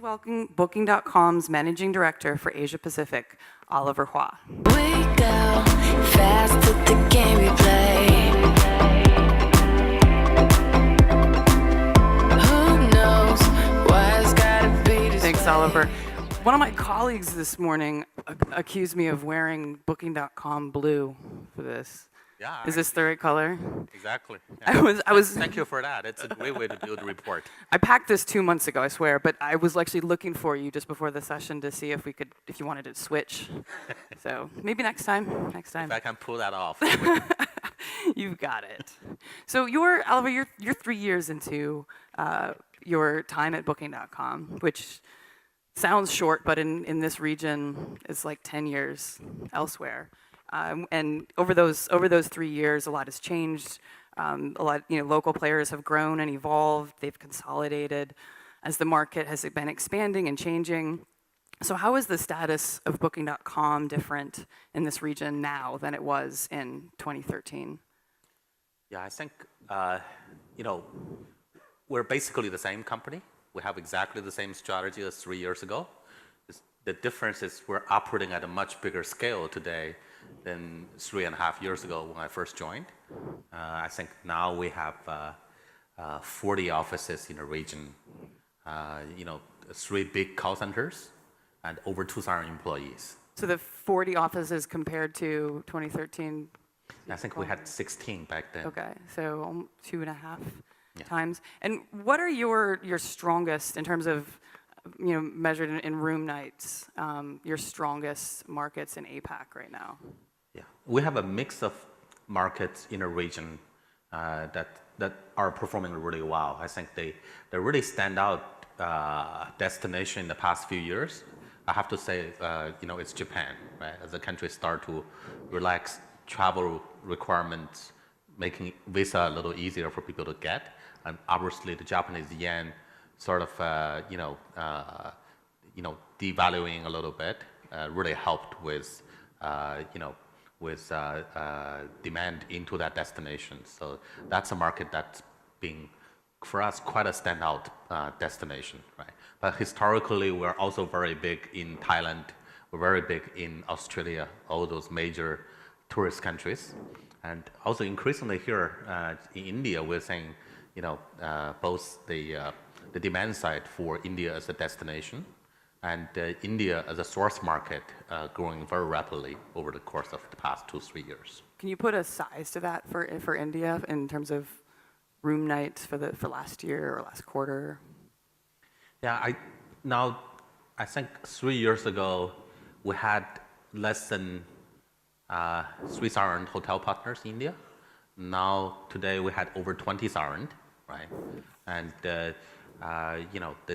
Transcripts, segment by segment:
welcome Booking.com's Managing Director for Asia Pacific, Oliver Hua. We go fast at the game we play. Who knows why it's gotta be this Thanks, way. Oliver. One of my colleagues this morning accused me of wearing Booking.com blue for this. Yeah. Is this the right color? Exactly. I was. Thank you for that. It's a great way to build a report. I packed this 2 months ago, I swear, but I was actually looking for you just before the session to see if you wanted to switch. So maybe next time. Next time. If I can pull that off. You've got it. So Oliver, you're 3 years into your time at Booking.com, which sounds short, but in this region, it's like 10 years elsewhere. And over those 3 years, a lot has changed. A lot, local players have grown and evolved. They've consolidated as the market has been expanding and changing. So how is the status of Booking.com different in this region now than it was in 2013? Yeah, I think, we're basically the same company. We have exactly the same strategy as 3 years ago. The difference is we're operating at a much bigger scale today than 3.5 years ago when I first joined. I think now we have 40 offices in the region, 3 big call centers, and over 2,000 employees. So the 40 offices compared to 2013? I think we had 16 back then. Okay, so 2.5 times. And what are your strongest, in terms of, measured in room nights, your strongest markets in APAC right now? Yeah, we have a mix of markets in a region that are performing really well. I think they really stand out destination in the past few years. I have to say, it's Japan, right? As the country start to relax travel requirements, making visa a little easier for people to get, and obviously the Japanese yen sort of, devaluing a little bit, really helped with, demand into that destination. So that's a market that's been, for us, quite a standout destination, right? But historically, we're also very big in Thailand. We're very big in Australia, all those major tourist countries. And also increasingly here in India, we're seeing, both the demand side for India as a destination and India as a source market growing very rapidly over the course of the past 2-3 years. Can you put a size to that for India in terms of room nights for last year or last quarter? Yeah, I think 3 years ago we had less than 3,000 hotel partners in India. Now today we had over 20,000, right? And the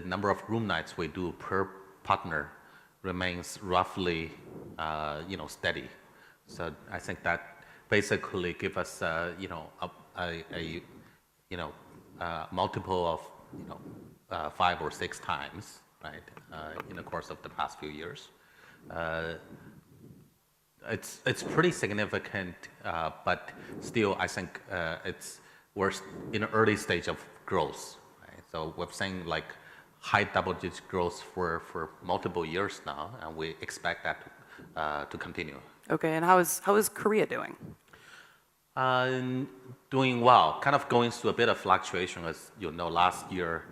number of room nights we do per partner remains roughly, steady. So I think that basically give us, a multiple of 5 or 6 times, right, in the course of the past few years. It's pretty significant, but still I think we're in an early stage of growth. So we're seeing like high double-digit growth for multiple years now, and we expect that to continue. Okay, and how is Korea doing? Doing well. Kind of going through a bit of fluctuation, as last year,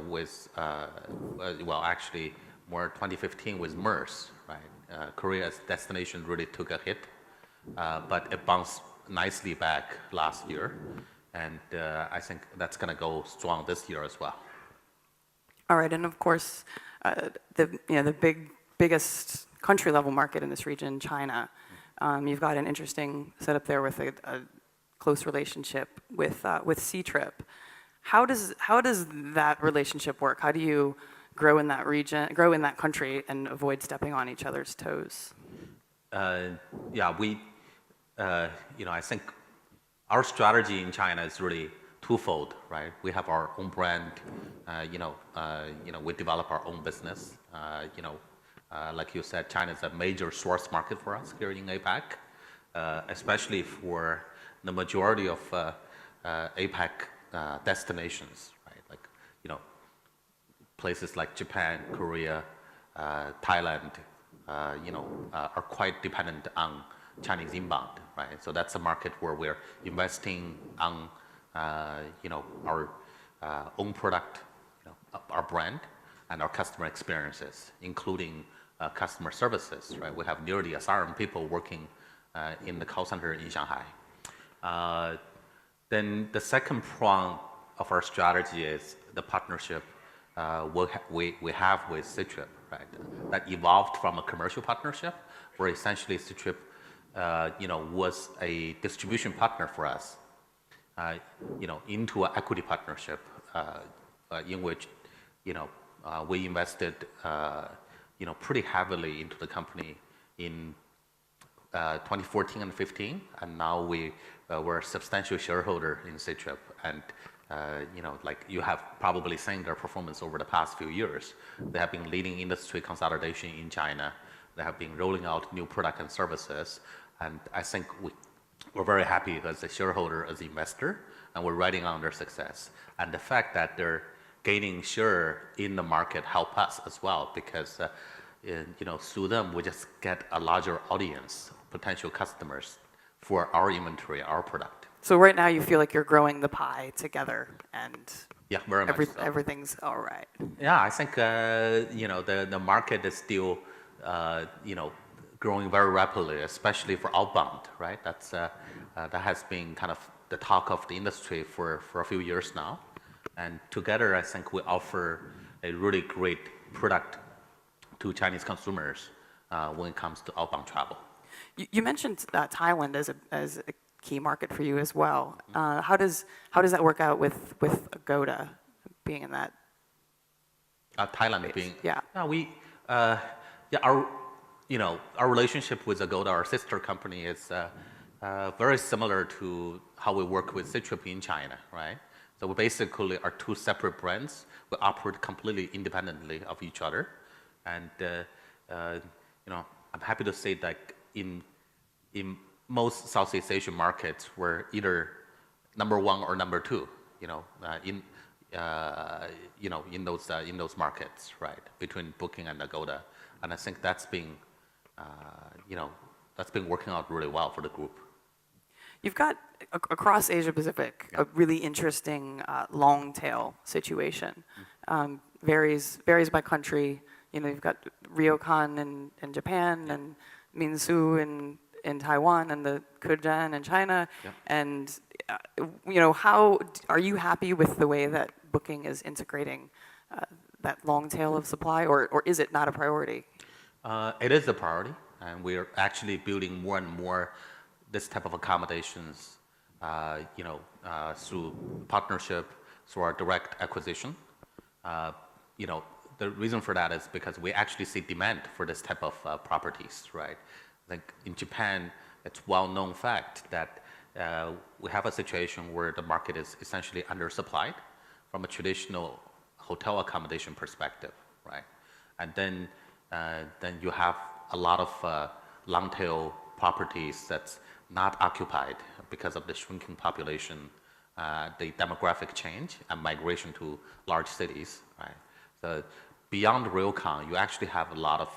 with actually more 2015 with MERS, right? Korea's destination really took a hit, but it bounced nicely back last year. And I think that's going to go strong this year as well. All right, and of course, the biggest country level market in this region, China. You've got an interesting setup there with a close relationship with Ctrip. How does that relationship work? How do you grow in that region, grow in that country, and avoid stepping on each other's toes? I think our strategy in China is really twofold, right? We have our own brand, we develop our own business. Like you said, China is a major source market for us here in APAC, especially for the majority of APAC destinations, right? Like, places like Japan, Korea, Thailand, are quite dependent on Chinese inbound, right? So that's a market where we're investing on, our own product, our brand, and our customer experiences, including customer services, right? We have nearly 1,000 people working in the call center in Shanghai. Then the second prong of our strategy is the partnership we have with Ctrip, right? That evolved from a commercial partnership, where essentially Ctrip, was a distribution partner for us, into an equity partnership, in which, we invested, pretty heavily into the company in 2014 and 15, and now we're a substantial shareholder in Ctrip, and like you have probably seen their performance over the past few years. They have been leading industry consolidation in China. They have been rolling out new product and services, and I think we're very happy as a shareholder, as an investor, and we're riding on their success. And the fact that they're gaining share in the market help us as well, because through them we just get a larger audience, potential customers for our inventory, our product. So right now you feel like you're growing the pie together, and Yeah, very much so. everything's all right. Yeah, I think the market is still growing very rapidly, especially for outbound, right? That has been kind of the talk of the industry for a few years now, and together I think we offer a really great product to Chinese consumers when it comes to outbound travel. You mentioned Thailand as a key market for you as well. How does that work out with Agoda being in that? Thailand space? being Yeah. Our relationship with Agoda, our sister company, is very similar to how we work with Ctrip in China, right? So we basically are two separate brands. We operate completely independently of each other, and I'm happy to say that in most Southeast Asian markets, we're either number one or number two, in those markets, right, between Booking and Agoda, and I think that's been working out really well for the group. You've got across Asia Pacific a really interesting long tail situation. Varies by country. You've got Ryokan in Japan, and Minsu in Taiwan, and the Kedan in China. Yeah. And how are you happy with the way that Booking is integrating that long tail of supply, or is it not a priority? It is a priority, and we're actually building more and more this type of accommodations, through partnership, through our direct acquisition. The reason for that is because we actually see demand for this type of properties, right? Like in Japan, it's well-known fact that we have a situation where the market is essentially undersupplied from a traditional hotel accommodation perspective, right? And then you have a lot of long-tail properties that's not occupied because of the shrinking population, the demographic change, and migration to large cities, right? So beyond Ryokan, you actually have a lot of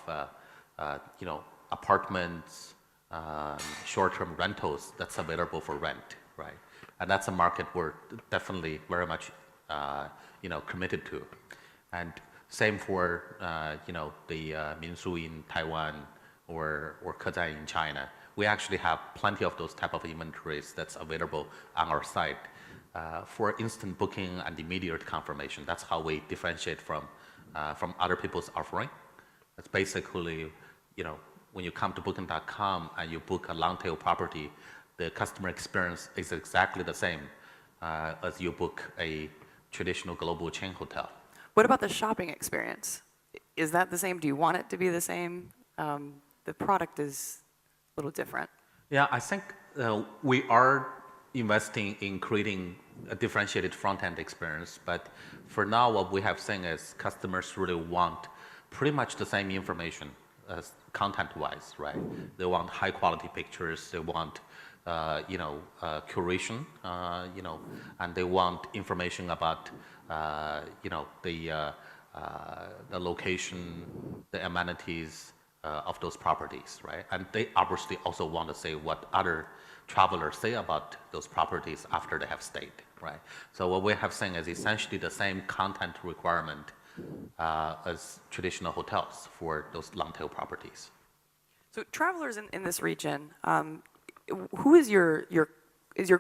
apartments, short-term rentals that's available for rent, right? And that's a market we're definitely very much committed to. And same for the Minsu in Taiwan or Kedan in China. We actually have plenty of those type of inventories that's available on our site for instant booking and immediate confirmation. That's how we differentiate from other people's offering. It's basically, when you come to Booking.com and you book a long-tail property, the customer experience is exactly the same as you book a traditional global chain hotel. What about the shopping experience? Is that the same? Do you want it to be the same? The product is a little different. Yeah, I think we are investing in creating a differentiated front-end experience, but for now what we have seen is customers really want pretty much the same information as content-wise, right? They want high-quality pictures, they want curation, and they want information about the the location, the amenities of those properties, right? And they obviously also want to say what other travelers say about those properties after they have stayed, right? So what we have seen is essentially the same content requirement as traditional hotels for those long-tail properties. So travelers in this region, who is your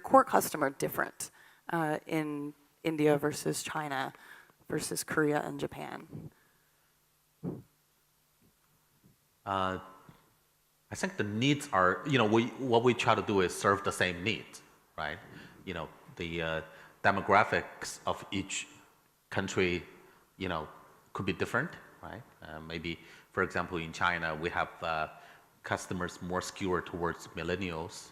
core customer different in India versus China versus Korea and Japan? I think the needs are, what we try to do is serve the same needs, right? The demographics of each country, could be different, right? Maybe, for example, in China, we have customers more skewed towards millennials,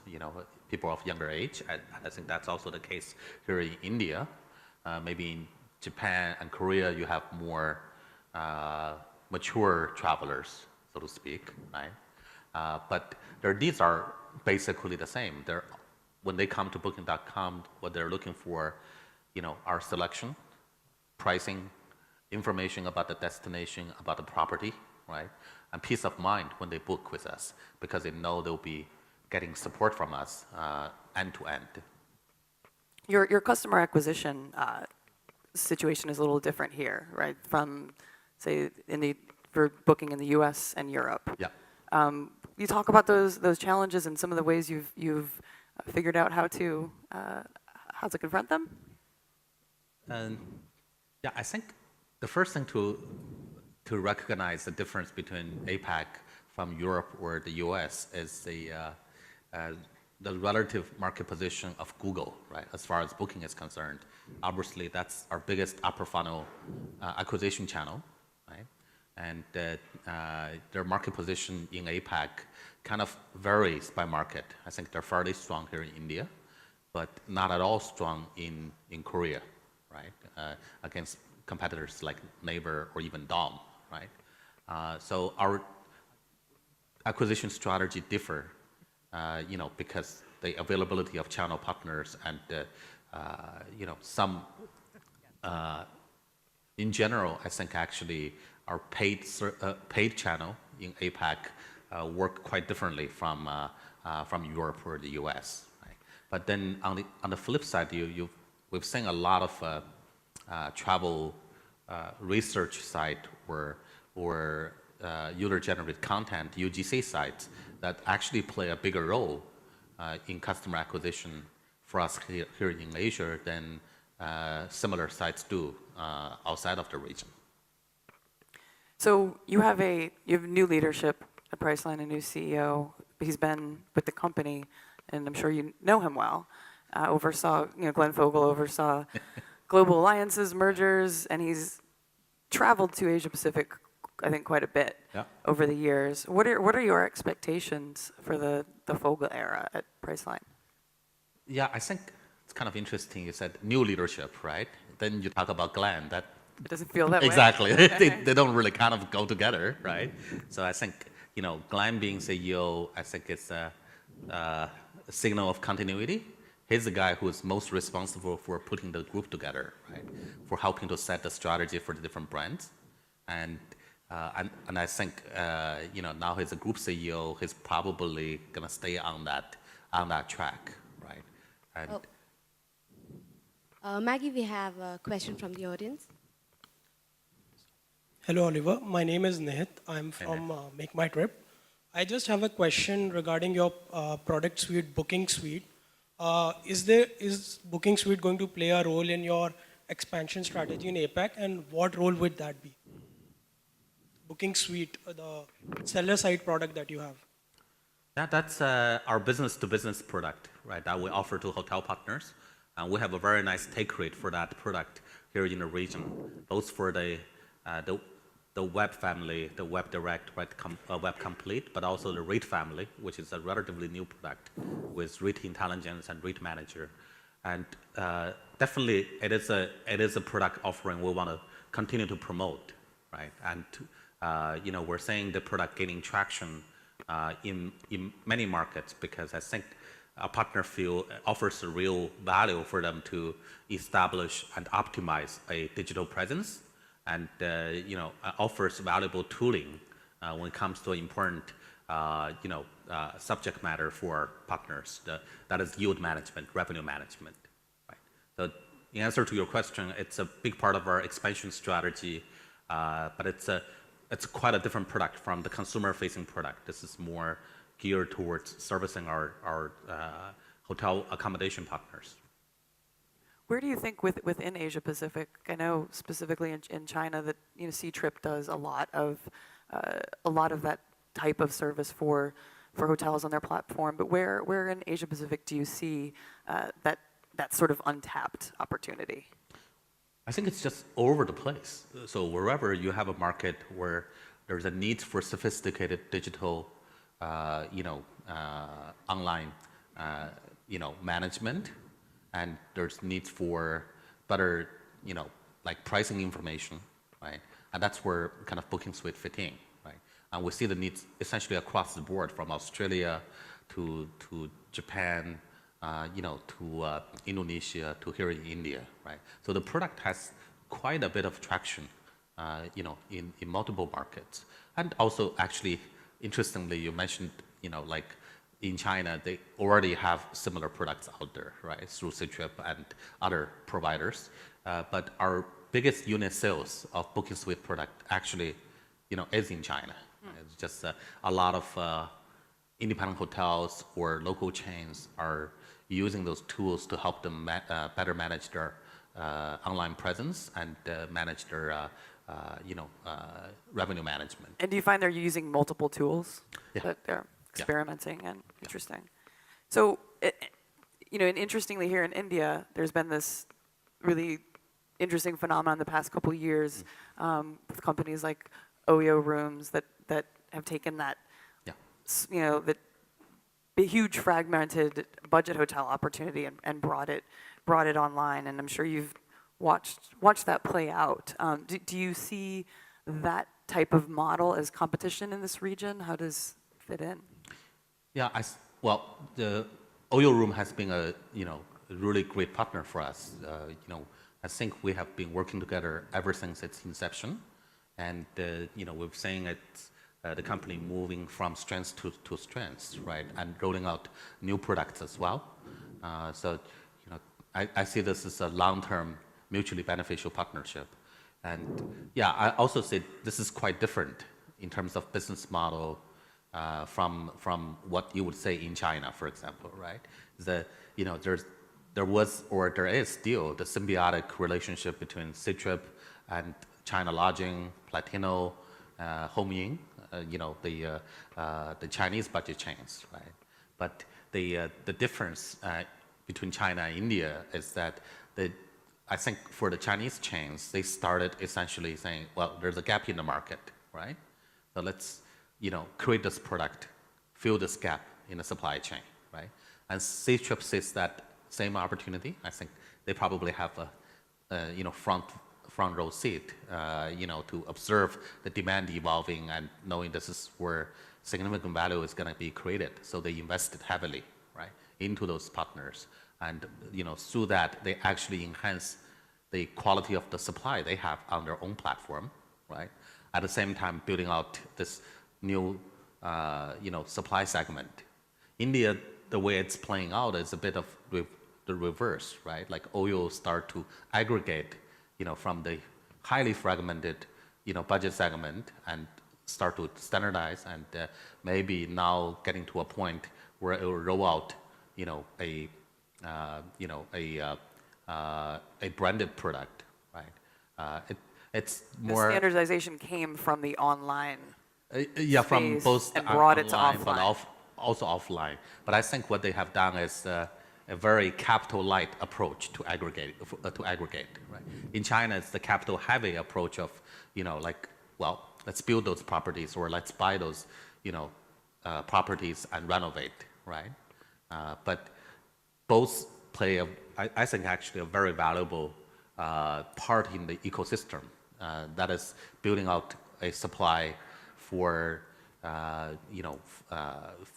people of younger age. I think that's also the case here in India. Maybe in Japan and Korea, you have more mature travelers, so to speak, right? But their needs are basically the same. When they come to Booking.com, what they're looking for, our selection, pricing, information about the destination, about the property, right? And peace of mind when they book with us, because they know they'll be getting support from us end to end. Your customer acquisition situation is a little different here, right? From, say, for booking in the U.S. and Europe. Yeah. You talk about those challenges and some of the ways you've figured out how to confront them. Yeah, I think the first thing to recognize the difference between APAC from Europe or the US is the relative market position of Google, right? As far as booking is concerned, obviously that's our biggest upper funnel acquisition channel, right? And their market position in APAC kind of varies by market. I think they're fairly strong here in India, but not at all strong in Korea, right? Against competitors like Naver or even Dom, right? So our acquisition strategy differ, because the availability of channel partners and, some, in general, I think actually our paid channel in APAC work quite differently from Europe or the US, right? But then on the flip side, we've seen a lot of travel research site or user-generated content, UGC sites, that actually play a bigger role in customer acquisition for us here in Asia than similar sites do outside of the region. So you have new leadership at Priceline, a new CEO. He's been with the company, and I'm sure you know him well. Glenn Fogel oversaw global alliances, mergers, and he's traveled to Asia Pacific, I think, quite a bit over the years. What are your expectations for the Fogel era at Priceline? Yeah, I think it's kind of interesting. You said new leadership, right? Then you talk about Glenn. It doesn't feel that way. Exactly. They don't really kind of go together, right? So I think, Glenn being CEO, I think it's a signal of continuity. He's the guy who is most responsible for putting the group together, right? For helping to set the strategy for the different brands. And I think, now he's a group CEO, he's probably gonna stay on that track, right? And Maggie, we have a question from the audience. Hello, Oliver. My name is Nihit. I'm from Make My Trip. I just have a question regarding your product suite, Booking Suite. Is Booking Suite going to play a role in your expansion strategy in APAC, and what role would that be? Booking Suite, the seller side product that you have. That's our business-to-business product, right? That we offer to hotel partners, and we have a very nice take rate for that product here in the region, both for the web family, the web direct, web complete, but also the rate family, which is a relatively new product with rate intelligence and rate manager. And definitely it is a product offering we want to continue to promote, right? And we're seeing the product gaining traction in many markets, because I think our partner offers a real value for them to establish and optimize a digital presence and offers valuable tooling when it comes to important subject matter for partners. That is yield management, revenue management. Right? So in answer to your question, it's a big part of our expansion strategy, but it's quite a different product from the consumer-facing product. This is more geared towards servicing our hotel accommodation partners. Where do you think within Asia Pacific? I know specifically in China that Ctrip does a lot of that type of service for hotels on their platform. But where in Asia Pacific do you see that sort of untapped opportunity? I think it's just all over the place. So wherever you have a market where there's a need for sophisticated digital, online, management, and there's needs for better, like pricing information, right? And that's where kind of BookingSuite fit in, right? And we see the needs essentially across the board, from Australia to Japan, to Indonesia, to here in India, right? So the product has quite a bit of traction, in multiple markets. And also, actually, interestingly, you mentioned, like in China, they already have similar products out there, right, through Ctrip and other providers. But our biggest unit sales of BookingSuite product actually, is in China. It's just a lot of independent hotels or local chains are using those tools to help them better manage their online presence and manage their revenue management. And do you find they're using multiple tools that they're Yeah. experimenting and interesting? So, and interestingly here in India, there's been this really interesting phenomenon the past couple of years with companies like Oyo Rooms that have taken that, that huge fragmented budget hotel opportunity and brought it online. And I'm sure you've watched that play out. Do you see that type of model as competition in this region? How does it fit in? Yeah, the Oyo Room has been a really great partner for us. I think we have been working together ever since its inception, and we've seen the company moving from strength to strength, right, and rolling out new products as well. So I see this as a long-term, mutually beneficial partnership, and I also say this is quite different in terms of business model. From what you would say in China, for example, right? There was or there is still the symbiotic relationship between Ctrip and China Lodging, Platino, Home-Yin, the Chinese budget chains, right? But the difference between China and India is that I think for the Chinese chains, they started essentially saying, well, there's a gap in the market, right? So let's create this product, fill this gap in the supply chain, right? And Ctrip sees that same opportunity. I think they probably have a front row seat, to observe the demand evolving and knowing this is where significant value is going to be created. So they invested heavily, right, into those partners, and through that they actually enhance the quality of the supply they have on their own platform, right? At the same time, building out this new, supply segment. India, the way it's playing out is a bit of the reverse, right? Like Oyo start to aggregate, from the highly fragmented, budget segment and start to standardize, and maybe now getting to a point where it will roll out, a branded product, right? It's more. The standardization came from the online. From both and brought it to online, offline. but also offline. But I think what they have done is a very capital light approach to aggregate, right? In China, it's the capital heavy approach of, let's build those properties or let's buy those, properties and renovate, right? But both play I think actually a very valuable part in the ecosystem. That is building out a supply for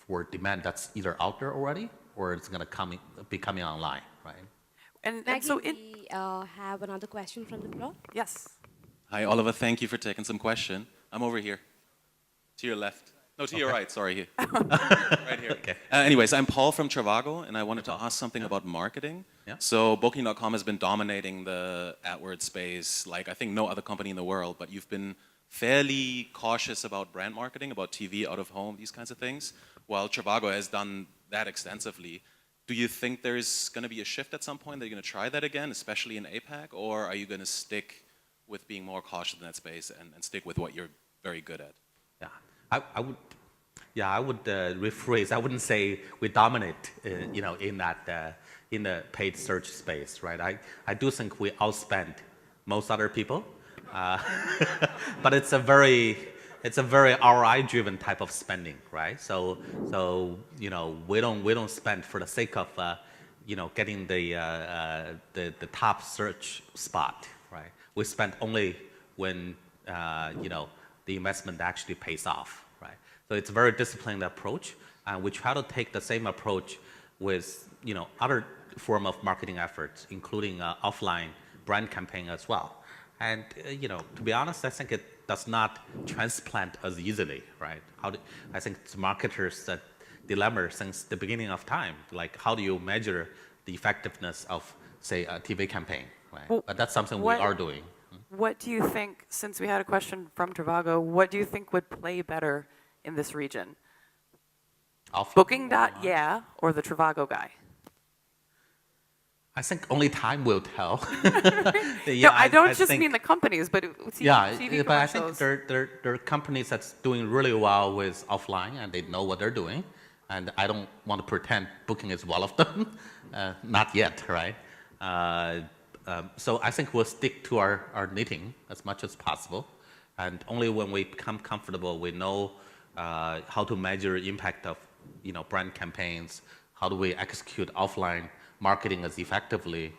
for demand that's either out there already or it's going to be coming online, right? And Maggie, so we have another question from the crowd. yes. Hi, Oliver. Thank you for taking some question. I'm over here. To your left. No, to your right. Sorry. Here. Right here. Okay. Anyways, I'm Paul from Trivago, and I wanted to ask something about marketing. Yeah. So Booking.com has been dominating the AdWords space like I think no other company in the world, but you've been fairly cautious about brand marketing, about TV, out of home, these kinds of things, while Trivago has done that extensively. Do you think there's going to be a shift at some point that you're going to try that again, especially in APAC, or are you going to stick with being more cautious in that space and stick with what you're very good at? Yeah, I would rephrase. I wouldn't say we dominate, in that in the paid search space, right? I do think we outspend most other people, but it's a very ROI-driven type of spending, right? So we don't spend for the sake of getting the top search spot, right? We spend only when the investment actually pays off, right? So it's a very disciplined approach, and we try to take the same approach with other form of marketing efforts, including offline brand campaign as well. And to be honest, I think it does not transplant as easily, right? I think it's marketers' dilemma since the beginning of time. Like, how do you measure the effectiveness of, say, a TV campaign, right? Well, but that's something we are doing. What do you think, since we had a question from Trivago, what do you think would play better in this region? Booking. Yeah, or the Trivago guy? I think only time will tell. No, I don't just mean the companies, but TV but I think commercials. there are companies that's doing really well with offline, and they know what they're doing. And I don't want to pretend Booking is one of them, not yet, right? So I think we'll stick to our knitting as much as possible, and only when we become comfortable, we know how to measure impact of brand campaigns. How do we execute offline marketing as effectively,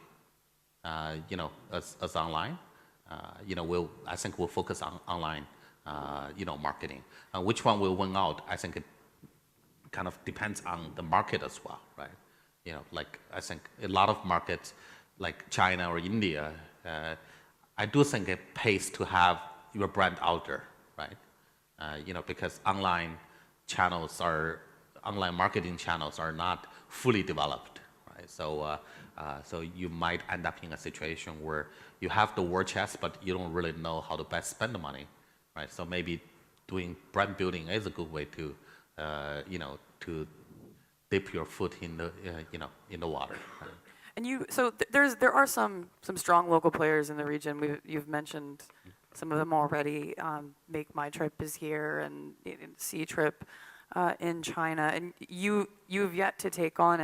as online? I think we'll focus on online, marketing. Which one will win out? I think it kind of depends on the market as well, right? I think a lot of markets, like China or India, I do think it pays to have your brand out there, right? Because online marketing channels are not fully developed, right? So you might end up in a situation where you have the war chest, but you don't really know how to best spend the money, right? So maybe doing brand building is a good way to, to dip your foot in the water. Right? And there are some strong local players in the region. You've mentioned some of them already. Make My Trip is here, and C Trip in China. And you've yet to take on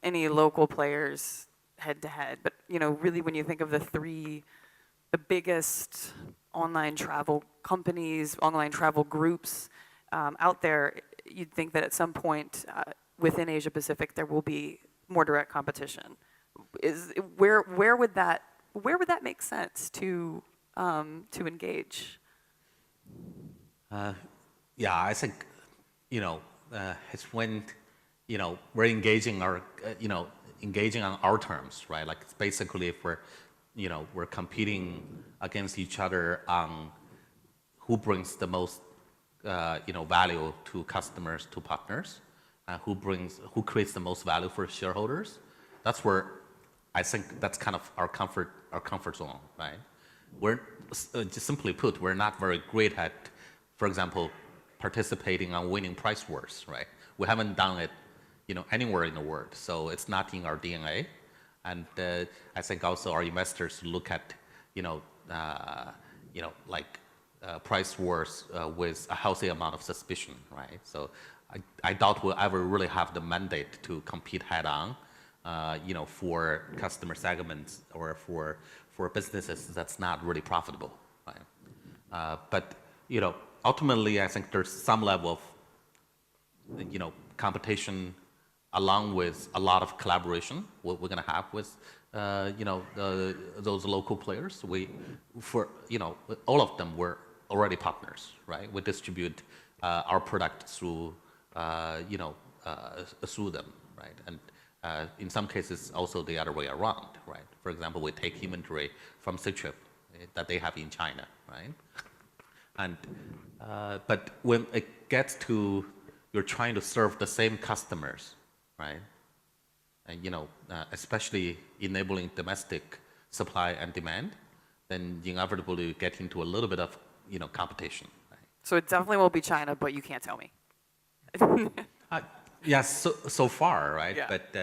any local players head to head. But really, when you think of the biggest online travel companies, online travel groups out there, you'd think that at some point within Asia Pacific there will be more direct competition. Where would that make sense to engage? I think it's when we're engaging on our terms, right? Like, it's basically if we're competing against each other on who brings the most value to customers, to partners, who creates the most value for shareholders. That's where I think that's kind of our comfort zone, right? We're just simply put, we're not very great at, for example, participating on winning price wars, right? We haven't done it, anywhere in the world, so it's not in our DNA. And I think also our investors look at, price wars with a healthy amount of suspicion, right? So I doubt we'll ever really have the mandate to compete head on, for customer segments or for businesses that's not really profitable, right? But ultimately, I think there's some level of competition along with a lot of collaboration we're going to have with those local players. All of them were already partners, right? We distribute our product through through them, right? And in some cases also the other way around, right? For example, we take inventory from C Trip that they have in China, right? And but when it gets to you're trying to serve the same customers, right? And especially enabling domestic supply and demand, then inevitably you get into a little bit of competition. Right? So it definitely will be China, but you can't tell me. Yes, so far, right? Yeah. But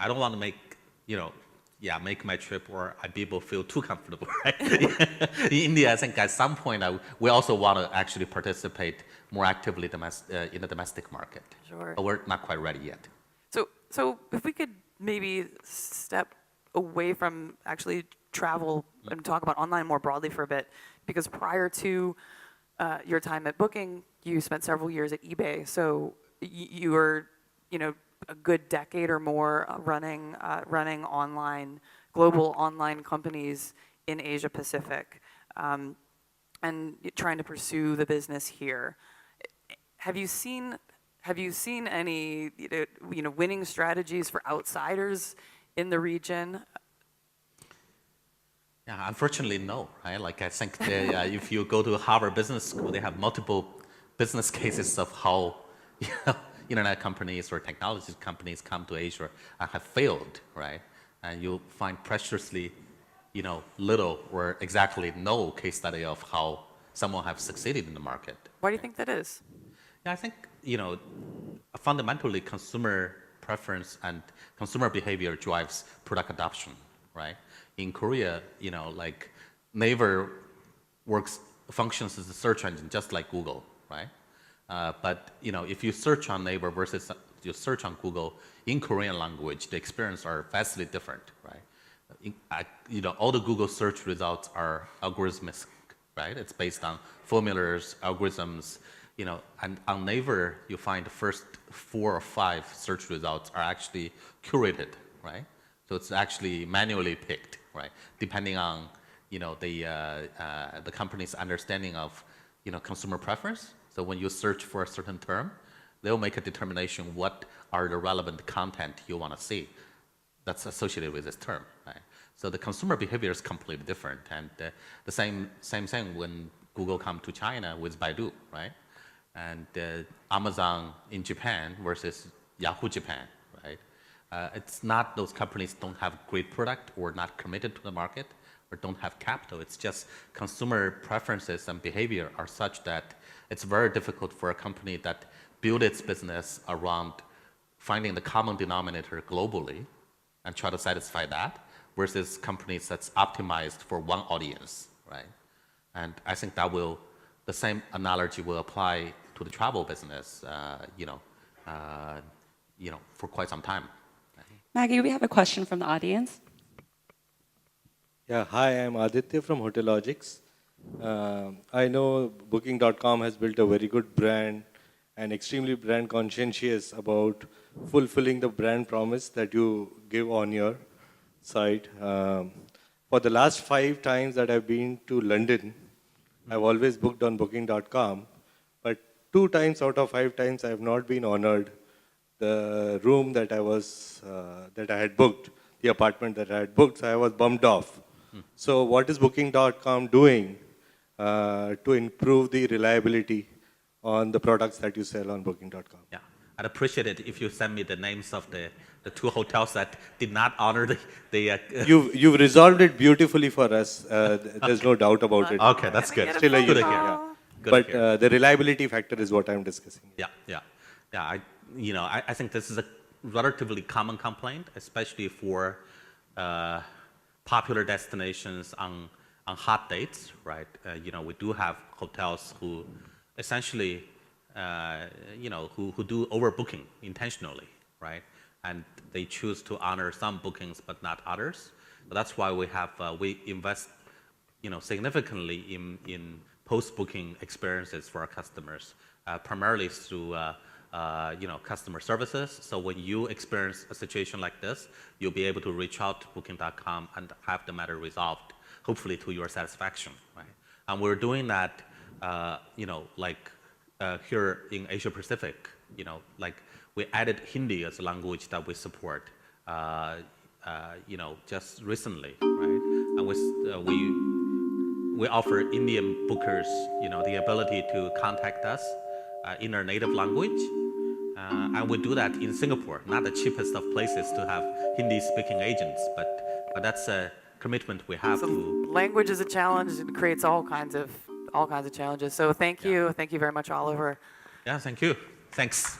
I don't want to make my trip where people feel too comfortable, right? In India, I think at some point we also want to actually participate more actively in the domestic market. Sure. But we're not quite ready yet. So if we could maybe step away from actually travel and talk about online more broadly for a bit, because prior to your time at Booking, you spent several years at eBay. So you were, a good decade or more running global online companies in Asia Pacific, and trying to pursue the business here. Have you seen any winning strategies for outsiders in the region? Yeah, unfortunately, no. Right? Like I think if you go to Harvard Business School, they have multiple business cases of how internet companies or technology companies come to Asia and have failed, right? And you'll find preciously, little or exactly no case study of how someone have succeeded in the market. Why do you think that is? Yeah, I think fundamentally consumer preference and consumer behavior drives product adoption, right? In Korea, like Naver functions as a search engine just like Google, right? But if you search on Naver versus you search on Google in Korean language, the experience are vastly different, right? All the Google search results are algorithmic, right? It's based on formulas, algorithms, and on Naver, you find the first 4 or 5 search results are actually curated, right? So it's actually manually picked, right? Depending on, the company's understanding of, consumer preference. So when you search for a certain term, they'll make a determination what are the relevant content you want to see that's associated with this term, right? So the consumer behavior is completely different. And the same thing when Google come to China with Baidu, right? And Amazon in Japan versus Yahoo Japan, right? It's not those companies don't have great product or not committed to the market or don't have capital. It's just consumer preferences and behavior are such that it's very difficult for a company that build its business around finding the common denominator globally and try to satisfy that versus companies that's optimized for one audience, right? And I think the same analogy will apply to the travel business, for quite some time. Maggie, we have a question from the audience. Yeah, hi, I'm Aditya from Hotelogics. I know Booking.com has built a very good brand and extremely brand conscientious about fulfilling the brand promise that you give on your site. For the last 5 times that I've been to London, I've always booked on Booking.com, but 2 times out of 5 times I have not been honored the room that I had booked, the apartment that I had booked, so I was bummed off. So what is Booking.com doing to improve the reliability on the products that you sell on Booking.com? Yeah, I'd appreciate it if you send me the names of the 2 hotels that did not honor the You've resolved it beautifully for us. There's no doubt about it. Okay, that's good. Still a Good to use, hear. yeah. Good But to hear. the reliability factor is what I'm discussing. Yeah. I think this is a relatively common complaint, especially for popular destinations on hot dates, right? We do have hotels who essentially, who do overbooking intentionally, right? And they choose to honor some bookings but not others. So that's why we invest, significantly in post-booking experiences for our customers, primarily through customer services. So when you experience a situation like this, you'll be able to reach out to Booking.com and have the matter resolved, hopefully to your satisfaction, right? And we're doing that, here in Asia Pacific, we added Hindi as a language that we support, just recently, right? And we offer Indian bookers, the ability to contact us in their native language. And we do that in Singapore, not the cheapest of places to have Hindi-speaking agents, but that's a commitment we have So to. language is a challenge. It creates all kinds of challenges. So thank you very much, Oliver. Yeah, thank you. Thanks.